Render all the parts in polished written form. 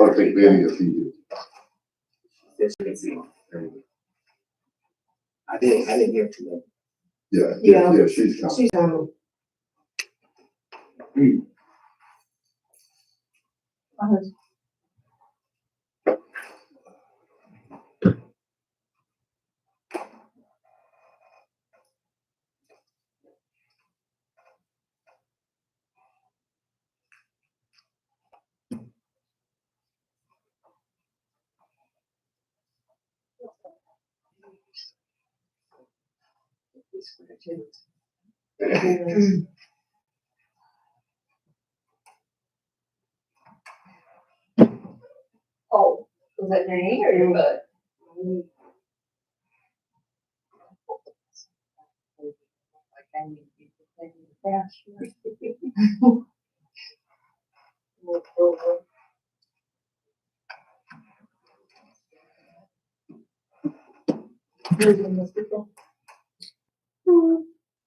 I think Benny is here. Yes, you can see. I didn't hear too much. Yeah, she's coming. She's on. Oh, was that Jane or your bud?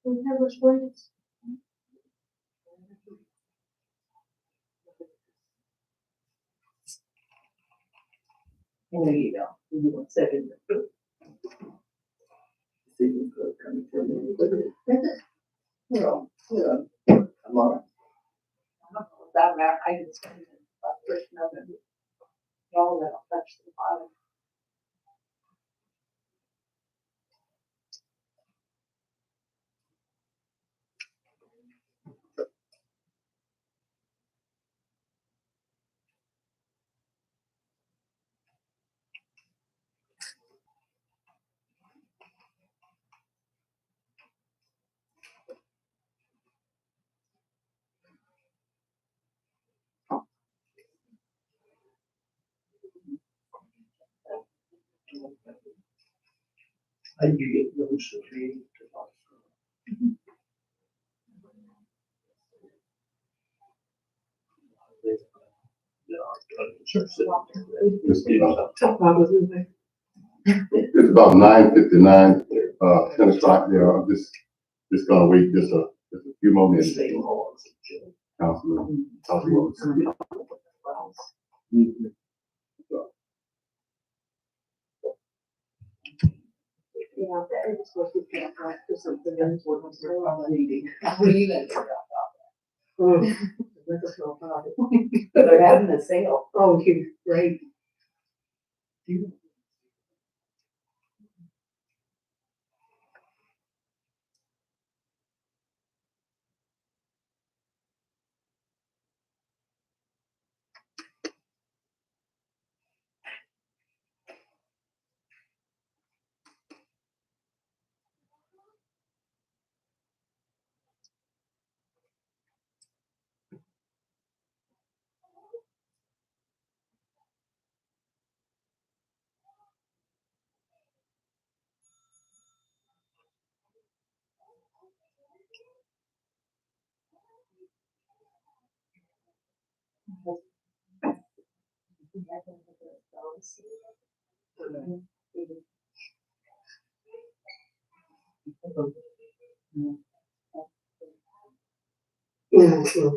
We have a choice. There you go. You want second. I'm all right. That map, I can spend it, but there's nothing. Y'all that'll touch the bottom. How do you get those to be? It's about 9:59, 10 o'clock there. I'm just gonna wait just a few more minutes. Councilman. Yeah, that is supposed to be right for something else. What was the meeting? What are you gonna do about that? Let us know about it. They're having a sale. Oh, great. Mm-hmm.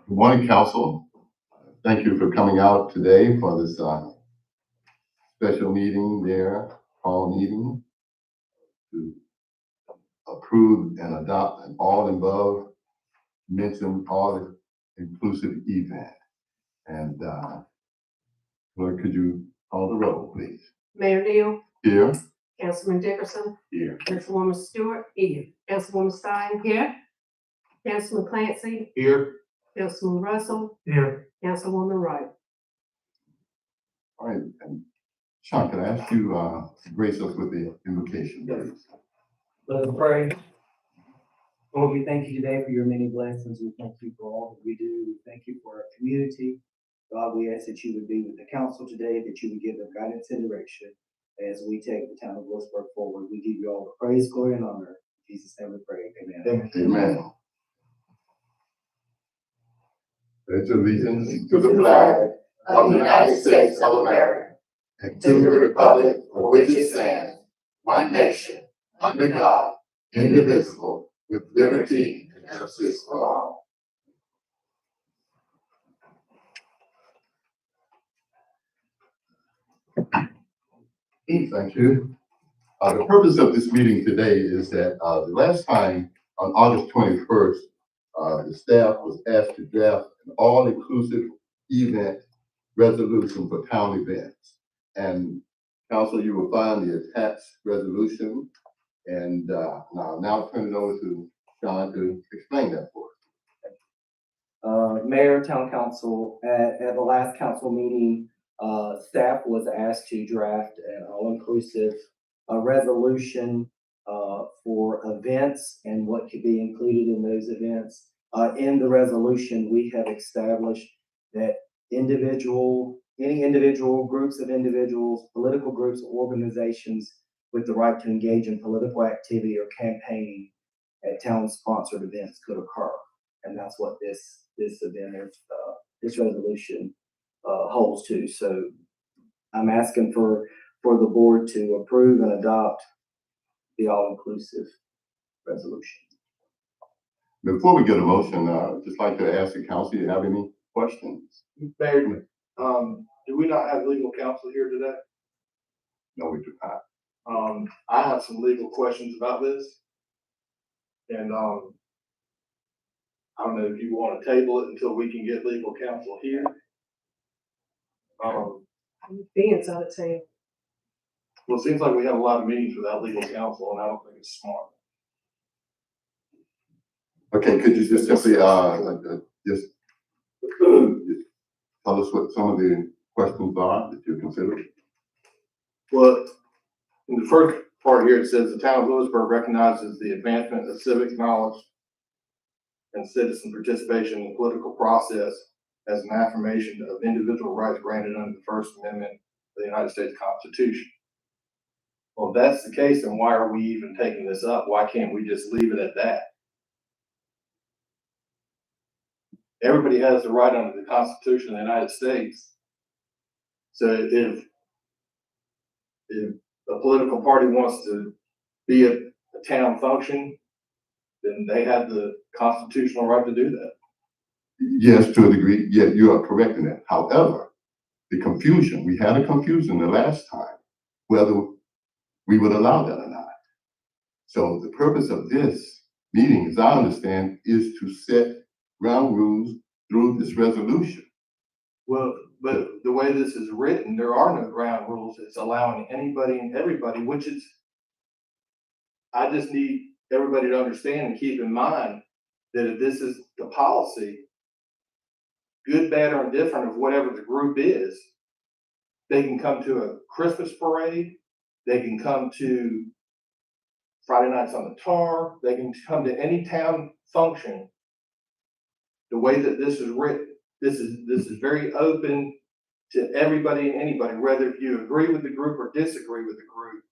Good morning, council. Thank you for coming out today for this special meeting there, call meeting to approve and adopt an all-above mentioned all-inclusive event. And Lord, could you call the roll, please? Mayor Neal, Here. Councilman Dickerson, Here. Councilwoman Stewart, here. Councilwoman Stein, here. Councilman Clancy, Here. Councilman Russell, Here. Councilwoman Wright. All right, and Sean, can I ask you to grace us with the invocation, please? Let us pray. Lord, we thank you today for your many blessings. We thank you for all that we do. We thank you for our community. God, we ask that you would be with the council today, that you would give them guidance and direction as we take the town of Lewisburg forward. We give you all the praise, glory, and honor. In Jesus' name we pray. Amen. Amen. Pledge allegiance to the flag of the United States of America and to the republic for which it stands, one nation, under God, indivisible, with liberty and justice for all. Thank you. The purpose of this meeting today is that the last time, on August 21st, the staff was asked to draft an all-inclusive event resolution for town events. And council, you will find the attached resolution. And I'll now turn it over to Sean to explain that for us. Mayor, town council, at the last council meeting, staff was asked to draft an all-inclusive resolution for events and what could be included in those events. In the resolution, we have established that any individual, groups of individuals, political groups, or organizations with the right to engage in political activity or campaigning at town-sponsored events could occur. And that's what this event is, this resolution holds to. So I'm asking for the board to approve and adopt the all-inclusive resolution. Before we get a motion, I'd just like to ask the council, do you have any questions? Mayor, do we not have legal counsel here today? No, we do not. I have some legal questions about this. And, I don't know if you want to table it until we can get legal counsel here. Ben's out of town. Well, it seems like we have a lot of meetings without legal counsel, and I don't think it's smart. Okay, could you just simply, just tell us what some of the questions are that you consider? Well, in the first part here, it says the town of Lewisburg recognizes the advancement of civic knowledge and citizen participation in the political process as an affirmation of individual rights granted under the First Amendment of the United States Constitution. Well, if that's the case, then why are we even taking this up? Why can't we just leave it at that? Everybody has the right under the Constitution of the United States. So if a political party wants to be a town function, then they have the constitutional right to do that. Yes, to a degree. Yeah, you are correct in that. However, we had a confusion the last time, whether we would allow that or not. So the purpose of this meeting, as I understand, is to set ground rules through this resolution. Well, but the way this is written, there are no ground rules. It's allowing anybody and everybody, which is, I just need everybody to understand and keep in mind that if this is the policy, good, bad, or indifferent of whatever the group is, they can come to a Christmas parade, they can come to Friday nights on the tar, they can come to any town function. The way that this is written, this is very open to everybody and anybody, whether you agree with the group or disagree with the group.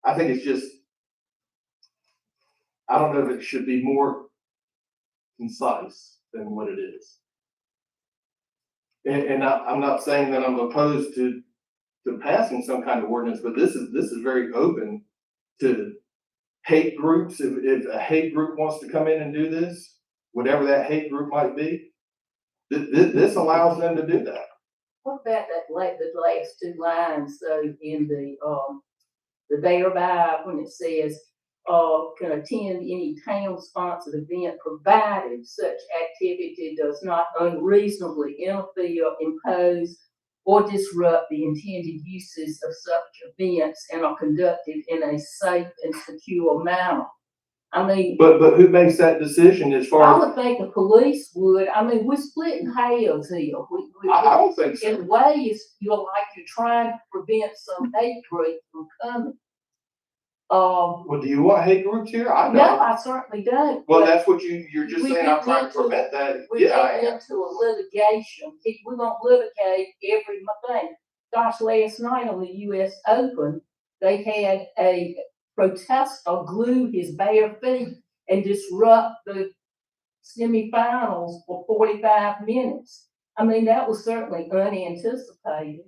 I think it's just, I don't know if it should be more concise than what it is. And I'm not saying that I'm opposed to passing some kind of ordinance, but this is very open to hate groups. If a hate group wants to come in and do this, whatever that hate group might be, This allows them to do that. What about the last two lines, so in the thereby, when it says, can attend any town-sponsored event provided such activity does not unreasonably interfere, impose, or disrupt the intended uses of such events and are conducted in a safe and secure manner. I mean, But who makes that decision as I far as, would think the police would. I mean, we're splitting hairs here. I don't think so. In ways, you're trying to prevent some hate group from coming. Well, do you want hate groups here? I No, don't. I certainly don't. Well, but that's what you're just we saying, I'm get trying to into- prevent that. We're Yeah, I getting am. into a litigation. We're gonna litigate every thing. Gosh, last night on the US Open, they had a protester glue his bare feet and disrupt the semifinals for 45 minutes. I mean, that was certainly unanticipated.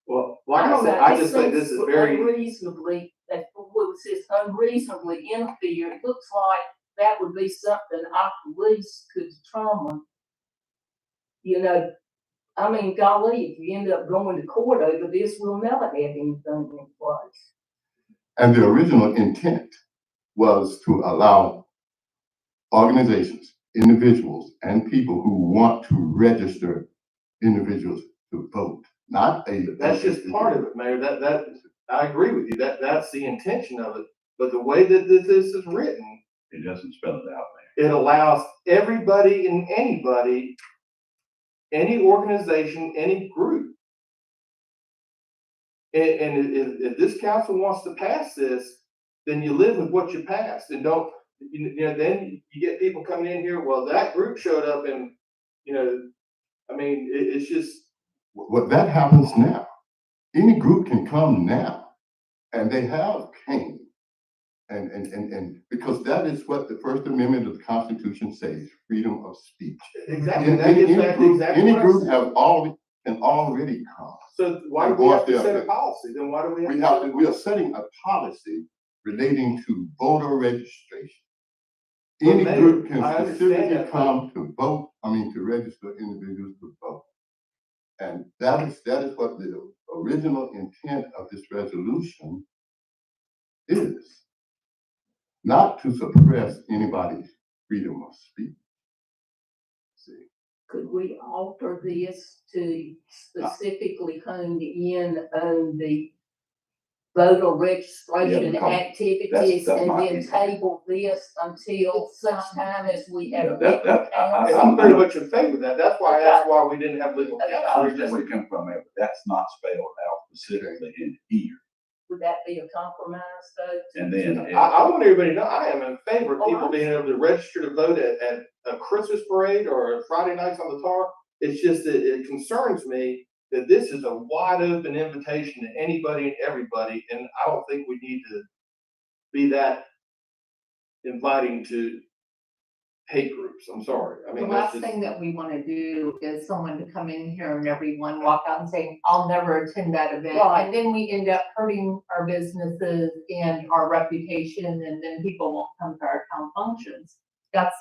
Well, like I don't said, know, I just think seems this is very, unreasonably, that what it says unreasonably interfere. It looks like that would be something our police could determine. You know, I mean, golly, if you end up going to court over this, we'll never have anything in place. And the original intent was to allow organizations, individuals, and people who want to register individuals to vote, not a. that's just part of it, Mayor. I agree with you. That's the intention of it. But the way that this is written, It doesn't spell it out, man. it allows everybody and anybody, any organization, any group. And if this council wants to pass this, then you live with what you passed and don't, then you get people coming in here, well, that group showed up and, I mean, it's just. Well, that happens now. Any group can come now, and they have came. And because that is what the First Amendment of the Constitution says, freedom of speech. Exactly. That gets back to exactly Any what I group said. can already come. So why do we have to set a policy? Then why do we have to? We are setting a policy relating to voter registration. Well, Any Mayor, group can I understand specifically that, but- come to vote, to register individuals to vote. And that is what the original intent of this resolution is. Not to suppress anybody's freedom of speech. See, Could we alter this to specifically hone in on the voter registration Yeah, activities that's and my then opinion. table this until such time as we Yeah, have. And I'm pretty much in favor of that. That's why I asked why we didn't have legal I counsel. understand where you come from, man, but that's not spelled out specifically in here. Would that be a compromise though? And then I want everybody to know, I am in favor of Oh, people I being able to register to vote at a Christmas parade or Friday nights on the tar. It's just that it concerns me that this is a wide open invitation to anybody and everybody, and I don't think we need to be that inviting to hate groups. I'm sorry. I The mean, that's last just. thing that we wanna do is someone to come in here and everyone walk out and saying, I'll never attend that event. Right. And then we end up hurting our businesses and our reputation, and then people won't come to our town functions. That's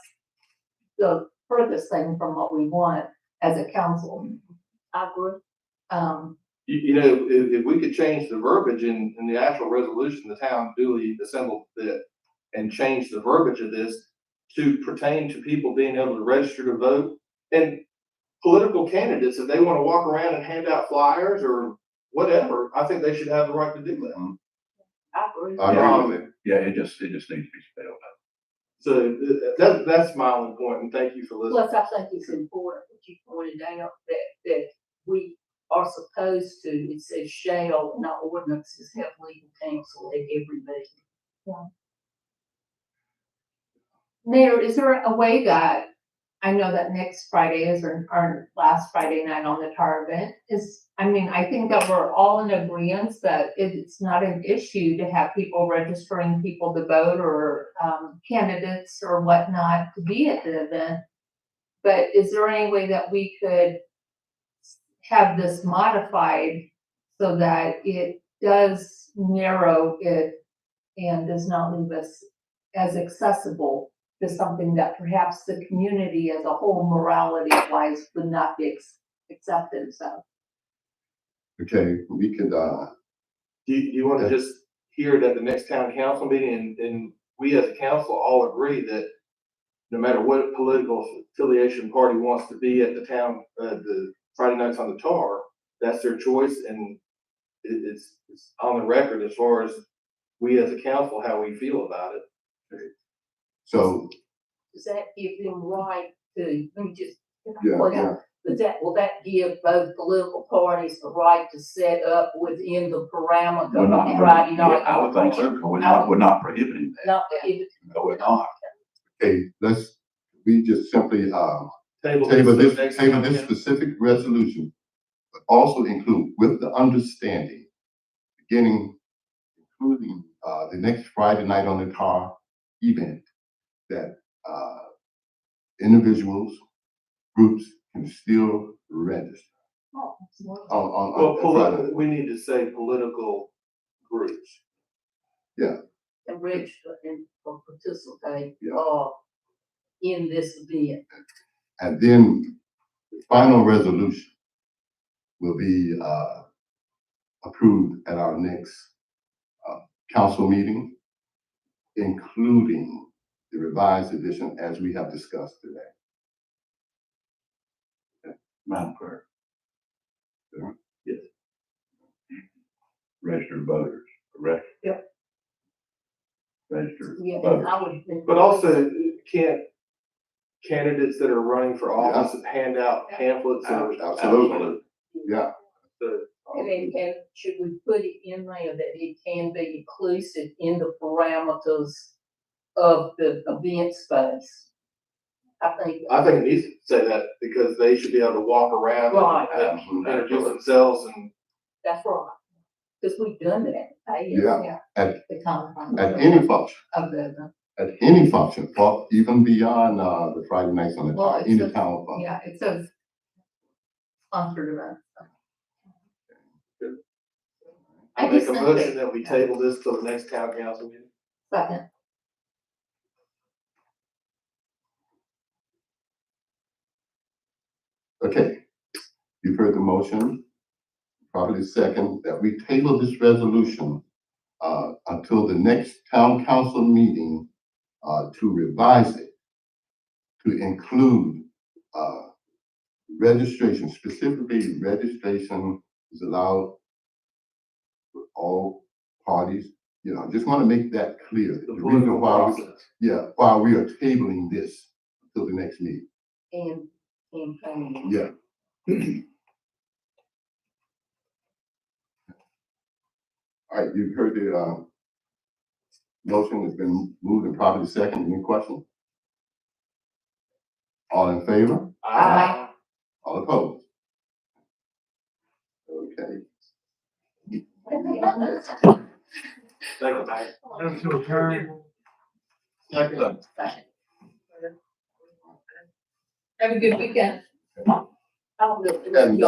the furthest thing from what we want as a council. I agree. If we could change the verbiage in the actual resolution, the town duly assembled that, and change the verbiage of this to pertain to people being able to register to vote, and political candidates, if they want to walk around and hand out flyers or whatever, I think they should have the right to do that. I agree. I agree with it. yeah, it just needs to be spelled out. So that's my only point, and thank you for listening. Plus, I think it's important that you pointed out that we are supposed to, it says shall, and our ordinances have legal counsel at every meeting. Mayor, is there a way that, I know that next Friday is our last Friday night on the tar event I think that we're all in agreement that it's not an issue to have people registering people to vote or candidates or whatnot to be at the event. But is there any way that we could have this modified so that it does narrow it and does not leave us as accessible is something that perhaps the community as a whole morality wise would not be accepted, so. Okay, we could, Do you want to just hear it at the next town council meeting and we as a council all agree that no matter what political affiliation party wants to be at the town, the Friday nights on the tar, that's their choice and it's on the record as far as we as a council, how we feel about it. so, Does that give them right to, let me just. yeah. Will that give both political parties the right to set up within the parameter We're not, of Friday night? I would think so, we're not prohibiting that. Not if it's No, we're not. Okay, we just simply, Table table to this, the next table town this council. specific resolution, but also include with the understanding, beginning, including, the next Friday night on the car event, that, individuals, groups can still register Oh, it's more- on Well, Friday. we need to say political groups. and register and or participate, Yeah. in this event. And then the final resolution will be, approved at our next, council meeting, including the revised edition as we have discussed today. Madam Clerk. Yes. Registered voters, correct? Yep. Registered Yeah, voters. I would. But also, can't candidates that are running for office hand out pamphlets or? Absolutely. Yeah. And should we put it in there that it can be inclusive in the parameters of the event space? I think it needs to say that because they should be able to walk around Right. and introduce themselves and. that's right, because we've done that. Yeah. At The common. at any function, Of the, at any function, even beyond, the Friday nights on the Well, car, it's any a- town function. yeah, it says sponsored event. I make a motion that we table this till the next town council meeting. Second. Okay, you've heard the motion, probably second, that we table this resolution, until the next town council meeting, to revise it, to include, registration, specifically registration is allowed for all parties. You know, just want to make that clear. The reason political why we- process. Yeah, why we are tabling this until the next meeting. And campaign. Yeah. All right, you've heard the, motion has been moved and properly second. Any questions? All in favor? Aye. All opposed? Okay. Thank you, Mike. Have a good weekend. I'll look. And,